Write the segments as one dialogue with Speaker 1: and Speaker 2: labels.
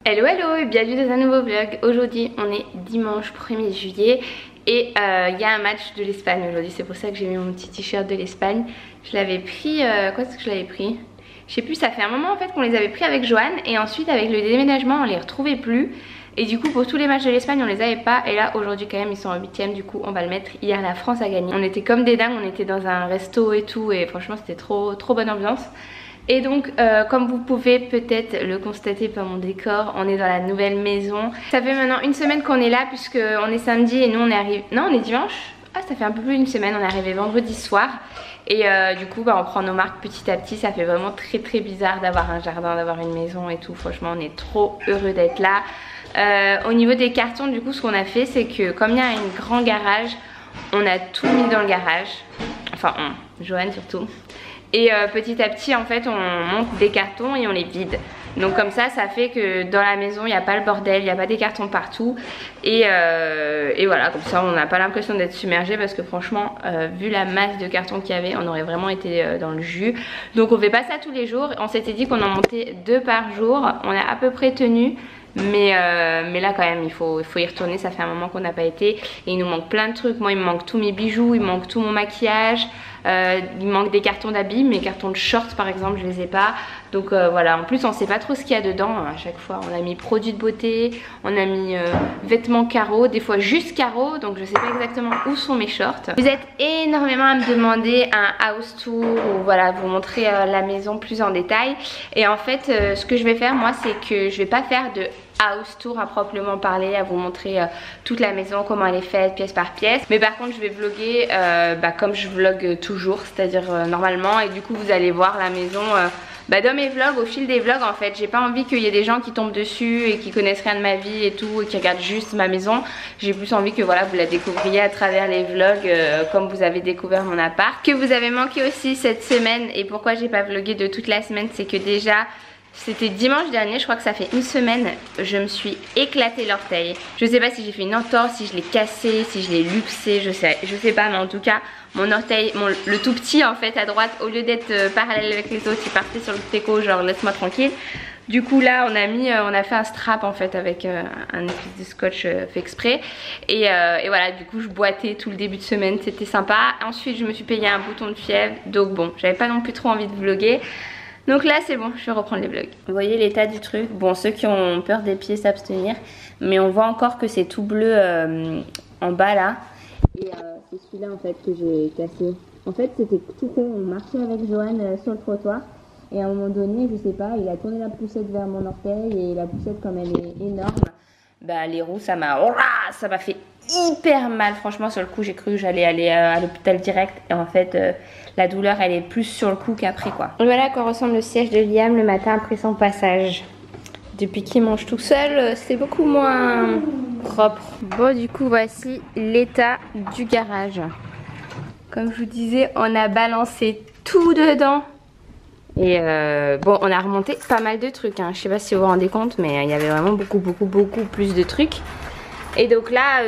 Speaker 1: Hello hello et bienvenue dans un nouveau vlog. Aujourd'hui on est dimanche 1er juillet et il y a un match de l'Espagne aujourd'hui. C'est pour ça que j'ai mis mon petit t-shirt de l'Espagne. Je l'avais pris, quoi est-ce que je l'avais pris? Je sais plus, ça fait un moment en fait qu'on les avait pris avec Joanne et ensuite avec le déménagement on les retrouvait plus. Et du coup pour tous les matchs de l'Espagne on les avait pas. Et là aujourd'hui quand même ils sont en 8ème, du coup on va le mettre. Hier la France a gagné. On était comme des dingues, on était dans un resto et tout et franchement c'était trop bonne ambiance. Et donc comme vous pouvez peut-être le constater par mon décor, on est dans la nouvelle maison. Ça fait maintenant une semaine qu'on est là puisque on est samedi et nous on est arrivé... Non, on est dimanche. Ah, ça fait un peu plus d'une semaine, on est arrivé vendredi soir. Et du coup on prend nos marques petit à petit. Ça fait vraiment très bizarre d'avoir un jardin, d'avoir une maison et tout. Franchement on est trop heureux d'être là. Au niveau des cartons, du coup ce qu'on a fait c'est que comme il y a un grand garage, on a tout mis dans le garage. Enfin Joanne surtout. Et petit à petit en fait on monte des cartons et on les vide. Donc comme ça fait que dans la maison il n'y a pas le bordel, il n'y a pas des cartons partout. Et voilà, comme ça on n'a pas l'impression d'être submergé. Parce que franchement vu la masse de cartons qu'il y avait, on aurait vraiment été dans le jus. Donc on fait pas ça tous les jours. On s'était dit qu'on en montait 2 par jour. On a à peu près tenu. Mais là quand même il faut y retourner, ça fait un moment qu'on n'a pas été. Et il nous manque plein de trucs. Moi il me manque tous mes bijoux, il me manque tout mon maquillage, il me manque des cartons d'habits. Mes cartons de shorts par exemple je les ai pas. Donc voilà, en plus on sait pas trop ce qu'il y a dedans à chaque fois. On a mis produits de beauté, on a mis vêtements carreaux, des fois juste carreaux. Donc je sais pas exactement où sont mes shorts. Vous êtes énormément à me demander un house tour ou voilà, vous montrer la maison plus en détail. Et en fait ce que je vais faire moi c'est que je vais pas faire de house tour à proprement parler, à vous montrer toute la maison, comment elle est faite pièce par pièce. Mais par contre je vais vlogger comme je vlog toujours, c'est-à-dire normalement. Et du coup vous allez voir la maison dans mes vlogs, au fil des vlogs en fait. J'ai pas envie qu'il y ait des gens qui tombent dessus et qui connaissent rien de ma vie et tout et qui regardent juste ma maison. J'ai plus envie que voilà, vous la découvriez à travers les vlogs comme vous avez découvert mon appart. Que vous avez manqué aussi cette semaine. Et pourquoi j'ai pas vlogué de toute la semaine, c'est que déjà c'était dimanche dernier, je crois que ça fait une semaine, je me suis éclaté l'orteil. Je sais pas si j'ai fait une entorse, si je l'ai cassé, si je l'ai luxé, je sais pas, mais en tout cas mon orteil, le tout petit en fait à droite, au lieu d'être parallèle avec les autres, il partait sur le teco genre laisse-moi tranquille. Du coup là on a fait un strap en fait avec un épice de scotch fait exprès. Et voilà, du coup je boitais tout le début de semaine, c'était sympa. Ensuite je me suis payé un bouton de fièvre, donc bon, j'avais pas non plus trop envie de vlogger. Donc là c'est bon, je vais reprendre les vlogs. Vous voyez l'état du truc. Bon, ceux qui ont peur des pieds s'abstenir. Mais on voit encore que c'est tout bleu en bas là. Et c'est celui-là en fait que j'ai cassé. En fait c'était tout con, on marchait avec Joanne sur le trottoir. Et à un moment donné, je sais pas, il a tourné la poussette vers mon orteil. Et la poussette comme elle est énorme, les roues ça m'a fait hyper mal. Franchement sur le coup j'ai cru que j'allais aller à l'hôpital direct. Et en fait la douleur elle est plus sur le coup qu'après quoi. Voilà à quoi ressemble le siège de Liam le matin après son passage. Depuis qu'il mange tout seul c'est beaucoup moins propre. Bon du coup voici l'état du garage. Comme je vous disais on a balancé tout dedans. Et bon on a remonté pas mal de trucs hein. Je sais pas si vous vous rendez compte mais il y avait vraiment beaucoup plus de trucs. Et donc là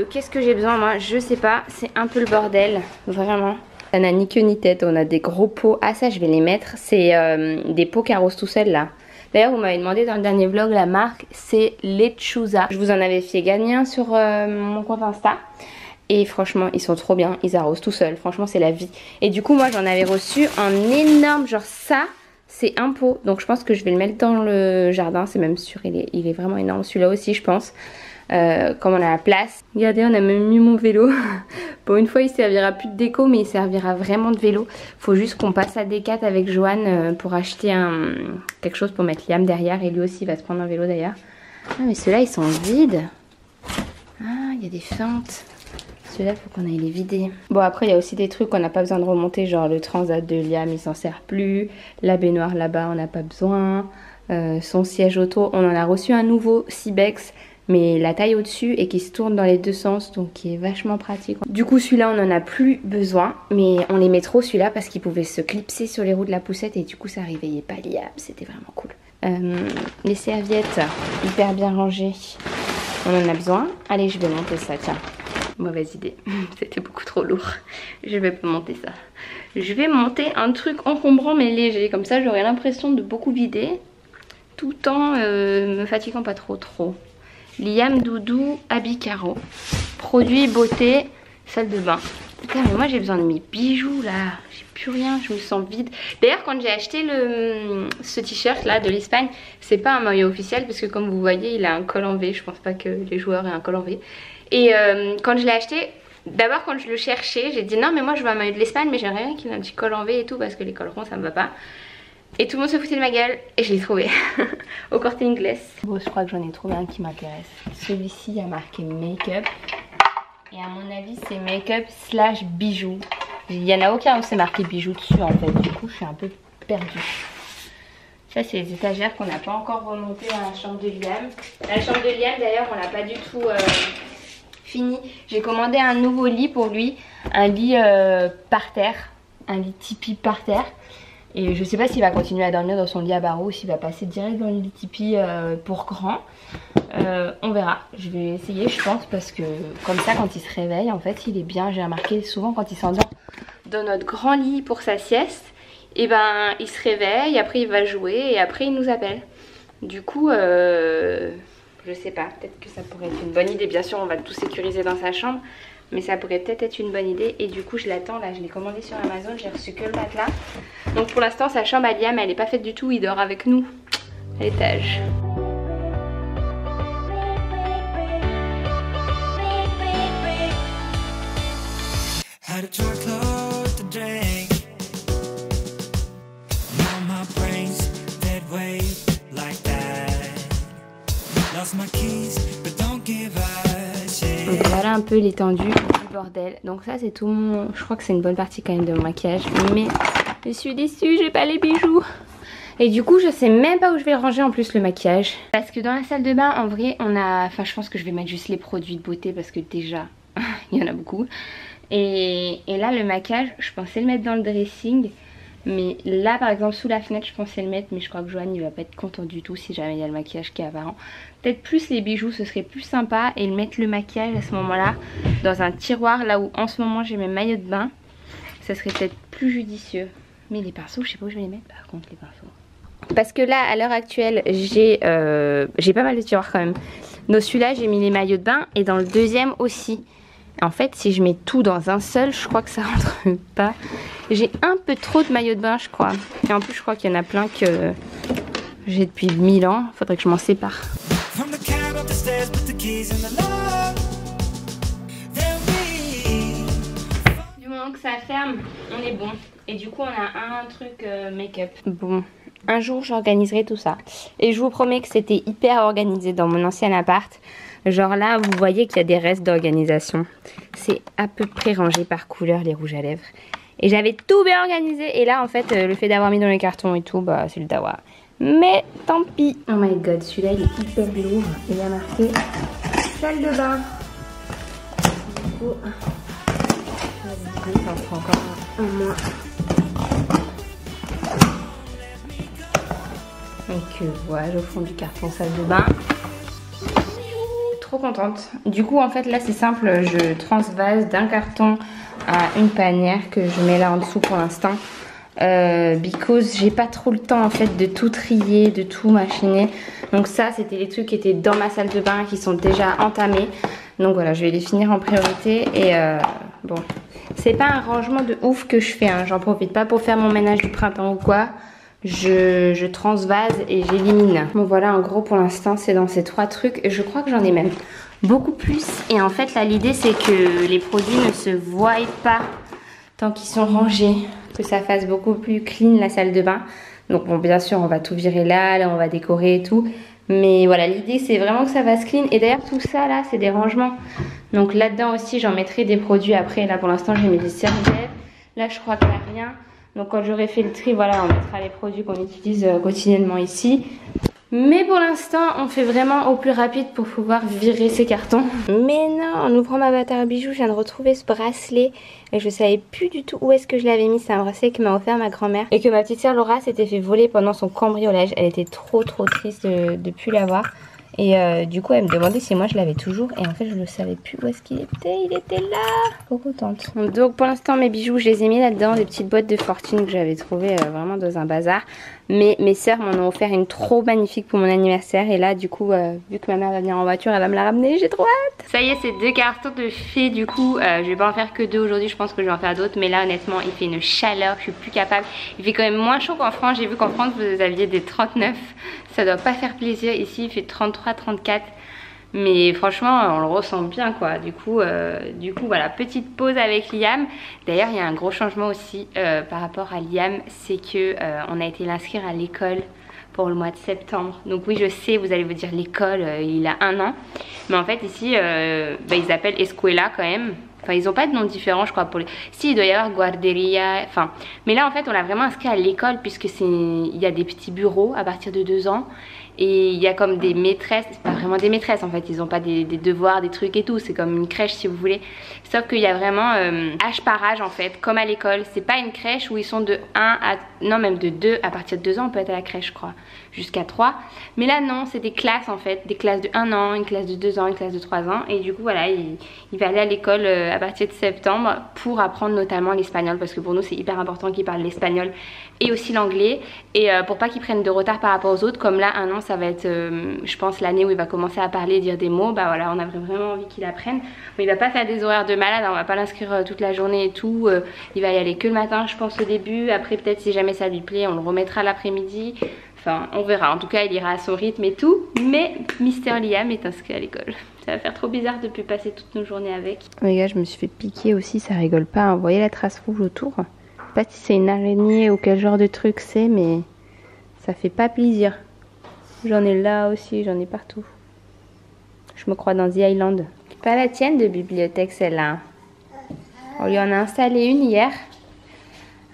Speaker 1: qu'est-ce que j'ai besoin moi? Je sais pas, c'est un peu le bordel vraiment. Ça n'a ni queue ni tête, on a des gros pots. Ah ça je vais les mettre, c'est des pots qui arrosent tout seul là. D'ailleurs vous m'avez demandé dans le dernier vlog la marque, c'est Lechuza. Je vous en avais fait gagner un sur mon compte Insta. Et franchement ils sont trop bien, ils arrosent tout seuls, franchement c'est la vie. Et du coup moi j'en avais reçu un énorme, genre ça c'est un pot. Donc je pense que je vais le mettre dans le jardin, c'est même sûr, il est vraiment énorme. Celui-là aussi je pense. Comme on a la place. Regardez on a même mis mon vélo. Pour une fois il servira plus de déco mais il servira vraiment de vélo. Faut juste qu'on passe à Decat avec Joanne pour acheter quelque chose pour mettre Liam derrière. Et lui aussi il va se prendre un vélo d'ailleurs. Ah mais ceux-là ils sont vides. Ah il y a des feintes. Ceux-là faut qu'on aille les vider. Bon après il y a aussi des trucs qu'on n'a pas besoin de remonter. Genre le transat de Liam il s'en sert plus. La baignoire là-bas on n'a pas besoin. Son siège auto on en a reçu un nouveau Cybex. Mais la taille au-dessus et qui se tourne dans les deux sens, donc qui est vachement pratique. Du coup celui-là on en a plus besoin, mais on les met trop celui-là parce qu'il pouvait se clipser sur les roues de la poussette et du coup ça réveillait pas Liam, c'était vraiment cool. Les serviettes hyper bien rangées, on en a besoin. Allez je vais monter ça, tiens. Mauvaise idée, c'était beaucoup trop lourd. Je vais pas monter ça. Je vais monter un truc encombrant mais léger, comme ça j'aurai l'impression de beaucoup vider. tout le temps, me fatiguant pas trop. Liam Doudou Habit Caro. Produit beauté, salle de bain. Putain mais moi j'ai besoin de mes bijoux là. J'ai plus rien, je me sens vide. D'ailleurs quand j'ai acheté ce t-shirt là de l'Espagne, c'est pas un maillot officiel parce que comme vous voyez il a un col en V. Je pense pas que les joueurs aient un col en V. Et quand je l'ai acheté, d'abord quand je le cherchais, j'ai dit non mais moi je veux un maillot de l'Espagne mais j'aimerais bien qu'il ait un petit col en V et tout parce que les cols ronds ça me va pas. Et tout le monde se foutait de ma gueule et je l'ai trouvé au Corte Inglés. Bon je crois que j'en ai trouvé un qui m'intéresse. Celui-ci a marqué make-up. Et à mon avis c'est make-up slash bijoux. Il n'y en a aucun où c'est marqué bijoux dessus en fait. Du coup je suis un peu perdue. Ça c'est les étagères qu'on n'a pas encore remontées à la chambre de Liam. La chambre de Liam d'ailleurs on l'a pas du tout fini. J'ai commandé un nouveau lit pour lui. Un lit par terre. Un lit tipi par terre. Et je sais pas s'il va continuer à dormir dans son lit à barreaux ou s'il va passer direct dans le lit tipi pour grand. On verra. Je vais essayer je pense parce que comme ça quand il se réveille en fait il est bien. J'ai remarqué souvent quand il s'endort dans notre grand lit pour sa sieste. Et ben il se réveille, après il va jouer et après il nous appelle. Du coup je sais pas, peut-être que ça pourrait être une bonne idée. Bien sûr on va tout sécuriser dans sa chambre. Mais ça pourrait peut-être être une bonne idée. Et du coup je l'attends là, je l'ai commandé sur Amazon. J'ai reçu que le matelas. Donc pour l'instant sa chambre à Liam elle est pas faite du tout. Il dort avec nous à l'étage. Donc voilà un peu l'étendue du bordel. Donc ça c'est tout mon... Je crois que c'est une bonne partie quand même de mon maquillage. Mais je suis déçue, j'ai pas les bijoux. Et du coup je sais même pas où je vais ranger en plus le maquillage. Parce que dans la salle de bain en vrai on a... Enfin je pense que je vais mettre juste les produits de beauté parce que déjà il y en a beaucoup. Et là le maquillage je pensais le mettre dans le dressing. Mais là par exemple sous la fenêtre je pensais le mettre. Mais je crois que Johan il va pas être content du tout si jamais il y a le maquillage qui est apparent. Peut-être plus les bijoux ce serait plus sympa. Et mettre le maquillage à ce moment là dans un tiroir là où en ce moment j'ai mes maillots de bain. Ça serait peut-être plus judicieux. Mais les pinceaux je sais pas où je vais les mettre par contre les pinceaux. Parce que là à l'heure actuelle j'ai pas mal de tiroirs quand même. Dans celui-là j'ai mis les maillots de bain et dans le deuxième aussi. En fait si je mets tout dans un seul je crois que ça rentre pas. J'ai un peu trop de maillots de bain je crois. Et en plus je crois qu'il y en a plein que j'ai depuis 1000 ans. Faudrait que je m'en sépare. Du moment que ça ferme on est bon. Et du coup on a un truc make-up. Bon, un jour j'organiserai tout ça. Et je vous promets que c'était hyper organisé dans mon ancien appart. Genre là vous voyez qu'il y a des restes d'organisation. C'est à peu près rangé par couleur les rouges à lèvres. Et j'avais tout bien organisé. Et là en fait le fait d'avoir mis dans les cartons et tout bah c'est le dawa. Mais tant pis. Oh my god celui-là il est hyper lourd. Il y a marqué salle de bain. Du coup ça en prend encore un moins. Donc voilà au fond du carton salle de bain. Trop contente. Du coup en fait là c'est simple, je transvase d'un carton à une panière que je mets là en dessous pour l'instant. Because j'ai pas trop le temps en fait de tout trier, de tout machiner. Donc ça c'était les trucs qui étaient dans ma salle de bain qui sont déjà entamés. Donc voilà je vais les finir en priorité. Et bon c'est pas un rangement de ouf que je fais hein. J'en profite pas pour faire mon ménage du printemps ou quoi. Je transvase et j'élimine. Bon voilà en gros pour l'instant c'est dans ces 3 trucs. Je crois que j'en ai même beaucoup plus. Et en fait là l'idée c'est que les produits ne se voient pas tant qu'ils sont rangés. Que ça fasse beaucoup plus clean la salle de bain. Donc bon bien sûr on va tout virer là on va décorer et tout. Mais voilà l'idée c'est vraiment que ça fasse clean. Et d'ailleurs tout ça là c'est des rangements. Donc là-dedans aussi j'en mettrai des produits après. Là pour l'instant j'ai mis des serviettes. Là je crois qu'il n'y a rien. Donc quand j'aurai fait le tri, voilà, on mettra les produits qu'on utilise quotidiennement ici. Mais pour l'instant, on fait vraiment au plus rapide pour pouvoir virer ces cartons. Mais non, en ouvrant ma boîte à bijoux, je viens de retrouver ce bracelet. Et je savais plus du tout où est-ce que je l'avais mis. C'est un bracelet que m'a offert ma grand-mère. Et que ma petite sœur Laura s'était fait voler pendant son cambriolage. Elle était trop triste de ne plus l'avoir. Et du coup elle me demandait si moi je l'avais toujours. Et en fait je ne savais plus où est-ce qu'il était. Il était là. Trop contente. Donc pour l'instant mes bijoux je les ai mis là-dedans. Des petites boîtes de fortune que j'avais trouvées vraiment dans un bazar. Mais mes sœurs m'en ont offert une trop magnifique pour mon anniversaire. Et là du coup vu que ma mère va venir en voiture, elle va me la ramener, j'ai trop hâte. Ça y est, c'est 2 cartons de fées du coup. Je vais pas en faire que 2 aujourd'hui, je pense que je vais en faire d'autres. Mais là honnêtement il fait une chaleur, je suis plus capable. Il fait quand même moins chaud qu'en France. J'ai vu qu'en France vous aviez des 39. Ça doit pas faire plaisir. Ici il fait 33, 34. Mais franchement on le ressent bien quoi. Du coup voilà, petite pause avec Liam. D'ailleurs il y a un gros changement aussi par rapport à Liam. C'est que on a été l'inscrire à l'école pour le mois de septembre. Donc oui je sais, vous allez vous dire l'école il a 1 an. Mais en fait ici ils appellent Escuela quand même. Enfin ils ont pas de nom différent je crois pour les... Si il doit y avoir guarderia, enfin... Mais là en fait on l'a vraiment inscrit à l'école puisque il y a des petits bureaux à partir de 2 ans. Et il y a comme des maîtresses, c'est pas vraiment des maîtresses en fait, ils ont pas des devoirs, des trucs et tout, c'est comme une crèche si vous voulez. Sauf qu'il y a vraiment âge par âge en fait, comme à l'école. C'est pas une crèche où ils sont de 1 à... Non même de 2, à partir de 2 ans on peut être à la crèche je crois, jusqu'à 3. Mais là non, c'est des classes en fait, des classes de 1 an, une classe de 2 ans, une classe de 3 ans. Et du coup voilà, il va aller à l'école à partir de septembre pour apprendre notamment l'espagnol. Parce que pour nous c'est hyper important qu'il parle l'espagnol et aussi l'anglais. Et pour pas qu'il prenne de retard par rapport aux autres, comme là 1 an ça va être je pense l'année où il va commencer à parler et dire des mots. Bah voilà, on a vraiment envie qu'il apprenne. Bon, il va pas faire des horaires de malade, on va pas l'inscrire toute la journée et tout. Il va y aller que le matin je pense au début. Après peut-être si jamais ça lui plaît on le remettra l'après-midi. Enfin on verra, en tout cas il ira à son rythme et tout. Mais Mister Liam est inscrit à l'école. Ça va faire trop bizarre de plus passer toutes nos journées avec. Les gars, je me suis fait piquer aussi, ça rigole pas hein. Vous voyez la trace rouge autour? Je sais pas si c'est une araignée ou quel genre de truc c'est, mais ça fait pas plaisir. J'en ai là aussi, j'en ai partout. Je me crois dans The Island. C'est pas la tienne de bibliothèque celle-là. On lui en a installé une hier.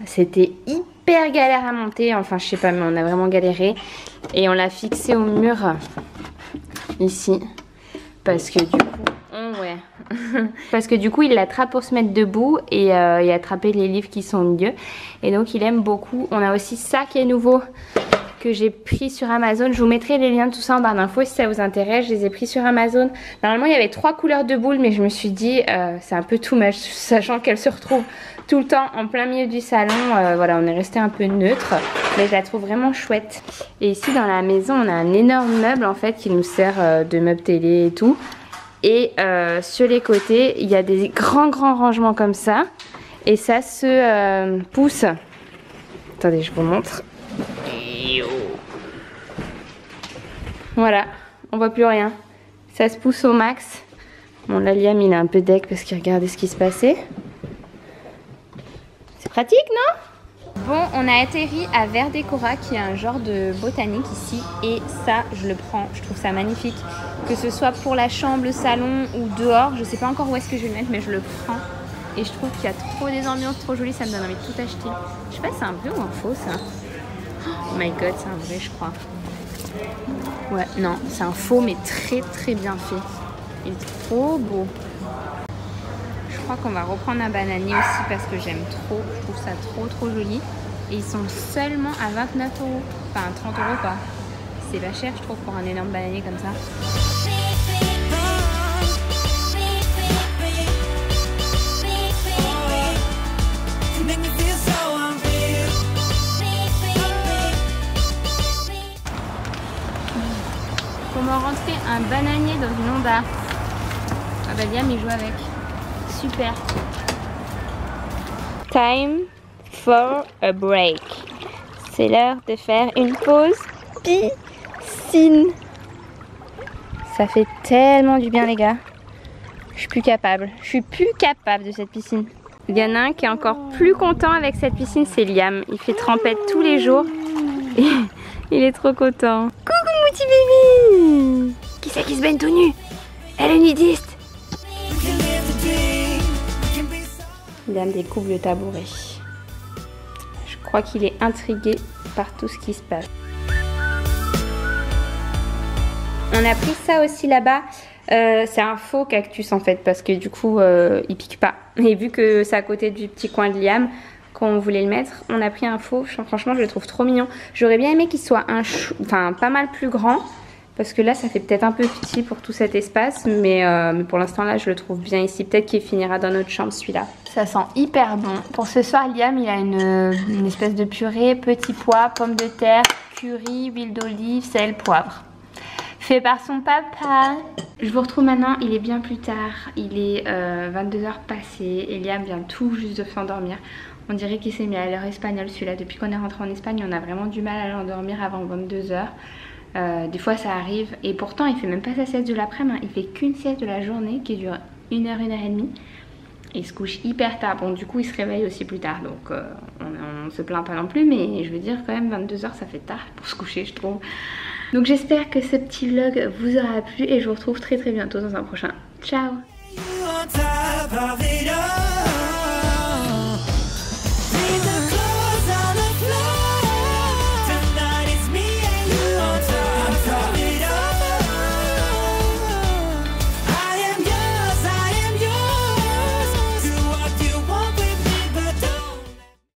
Speaker 1: C'était hyper galère à monter, enfin je sais pas mais on a vraiment galéré. Et on l'a fixée au mur ici. Parce que du coup, ouais. Parce que du coup il l'attrape pour se mettre debout et attraper les livres qui sont au milieu. Et donc il aime beaucoup. On a aussi ça qui est nouveau, que j'ai pris sur Amazon. Je vous mettrai les liens de tout ça en barre d'infos si ça vous intéresse. Je les ai pris sur Amazon. Normalement il y avait 3 couleurs de boules, mais je me suis dit c'est un peu too much, sachant qu'elles se retrouvent tout le temps en plein milieu du salon. Voilà, on est resté un peu neutre, mais je la trouve vraiment chouette. Et ici dans la maison on a un énorme meuble en fait qui nous sert de meuble télé et tout. Et sur les côtés il y a des grands rangements comme ça. Et ça se pousse. Attendez, je vous montre. Voilà, on voit plus rien. Ça se pousse au max. Bon là Liam il a un peu deck parce qu'il regardait ce qui se passait. C'est pratique non? Bon, on a atterri à Verdecora qui est un genre de botanique ici. Et ça je le prends, je trouve ça magnifique. Que ce soit pour la chambre, le salon ou dehors. Je sais pas encore où est-ce que je vais le mettre mais je le prends. Et je trouve qu'il y a trop des ambiances trop jolies, ça me donne envie de tout acheter. Je sais pas si c'est un vrai ou un faux ça. Oh my god, c'est un vrai je crois. Ouais, non, c'est un faux mais très bien fait. Il est trop beau. Je crois qu'on va reprendre un bananier aussi parce que j'aime trop. Je trouve ça trop joli. Et ils sont seulement à 29 €. Enfin 30 € quoi. C'est pas cher je trouve pour un énorme bananier comme ça. Comment rentrer un bananier dans une Honda? Ah bah Liam il joue avec. Super. Time for a break. C'est l'heure de faire une pause piscine. Ça fait tellement du bien les gars. Je suis plus capable. Je suis plus capable de cette piscine. Il y en a un qui est encore plus content avec cette piscine, c'est Liam. Il fait trempette tous les jours. Et il est trop content. Coucou mon petit bébé. Qui c'est qui se baigne tout nu? Elle est nudiste. Liam découvre le tabouret. Je crois qu'il est intrigué par tout ce qui se passe. On a pris ça aussi là-bas. C'est un faux cactus en fait parce que du coup il pique pas. Et vu que c'est à côté du petit coin de Liam, quand on voulait le mettre, on a pris un faux. Franchement je le trouve trop mignon. J'aurais bien aimé qu'il soit pas mal plus grand. Parce que là ça fait peut-être un peu petit pour tout cet espace, mais pour l'instant là je le trouve bien ici. Peut-être qu'il finira dans notre chambre celui-là. Ça sent hyper bon. Pour ce soir Liam il a une espèce de purée, petits pois, pommes de terre, curry, huile d'olive, sel, poivre. Fait par son papa. Je vous retrouve maintenant, il est bien plus tard. Il est 22h passées et Liam vient tout juste de s'endormir. On dirait qu'il s'est mis à l'heure espagnole celui-là. Depuis qu'on est rentré en Espagne on a vraiment du mal à l'endormir avant 22h. Des fois ça arrive et pourtant il fait même pas sa sieste de l'après-midi, il fait qu'une sieste de la journée qui dure 1h, 1h30. Il se couche hyper tard, bon du coup il se réveille aussi plus tard donc on se plaint pas non plus, mais je veux dire quand même 22h ça fait tard pour se coucher je trouve. Donc j'espère que ce petit vlog vous aura plu et je vous retrouve très bientôt dans un prochain. Ciao.